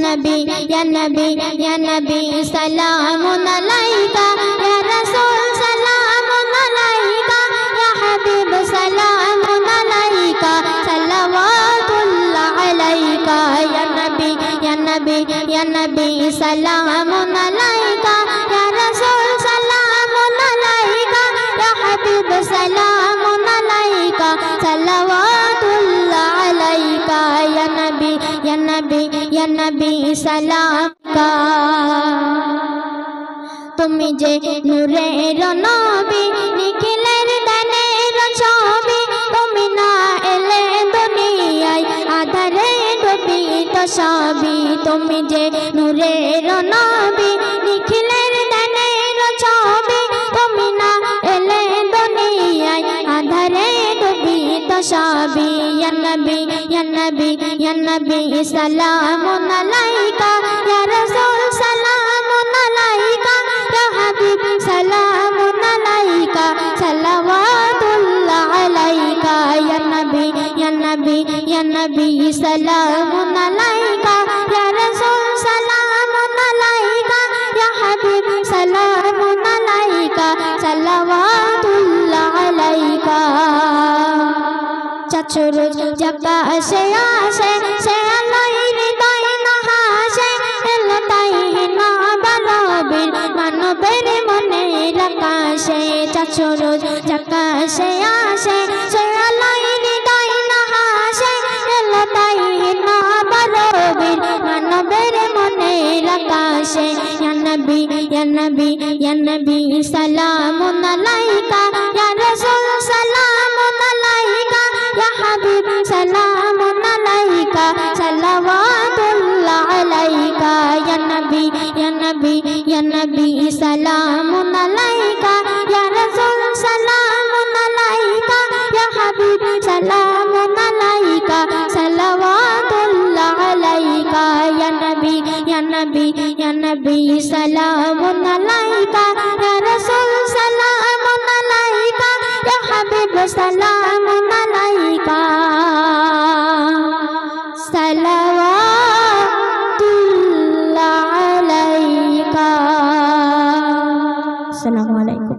नबी या नबी या नबी सलामुन अलैका या रसूल सलामुन अलैका या हबीब सलामुन अलैका सल्लल्लाहु अलैका या नबी या नबी या नबी सलामुन अलैका या रसूल सलामुन अलैका या हबीब सलामुन अलैका सल्लल्लाहु अलैका या नबी या नबी या नबी सलाम का তুমি যে নূরের নবী নিখিলের দানের ছবি তুমি না এলে দুনিয়ায় আধারে ডুবিত সবই তুমি যে নূরের নবী নিখিলের দানের ছবি তুমি না এলে দুনিয়ায় আধারে ডুবিত সবই ইয়া নবী ইয়া নবী ইয়া নবী সালামুন আলাইকা ইয়া রাসূল সালামুন আলাইকা ইয়া হাবিব সালামুন আলাইকা সাল্লাল্লাহু আলাইকা ইয়া নবী ইয়া নবী ইয়া নবী সালামুন আলাইকা ইয়া রাসূল সালামুন আলাইকা ইয়া হাবিব সালামুন আলাইকা সাল্লাল্লাহু আলাইকা চাচুর জাকা সে আসে সে আলোয় হৃদয় না হাসে এলো তাই না বলবির মানবের মনে রাকাশে চাচুর জাকা সে আসে সে আলোয় হৃদয় না হাসে এলো তাই না বলবির মানবের মনে রাকাশে ইয়া নবী ইয়া নবী ইয়া নবী সালামুন আলাইকা ইয়া রাসূল সালামুন আলাইকা ইয়া হাবিব সালামুন আলাইকা সাল্লাল্লাহু আলাইকা ইয়া নবী ইয়া নবী ইয়া নবী সালামুন আলাইকা ইয়া রাসূল সালামুন আলাইকা ইয়া হাবিব সালামুন আলাইকা সাল্লাল্লাহু আলাইকা ইয়া নবী ইয়া নবী ইয়া নবী সালামুন আলাইকা ইয়া রাসূল সালামুন আলাইকা ইয়া হাবিব সালামুন আলাইকা সালাওয়াতু আলাইকা। আসসালামু আলাইকুম।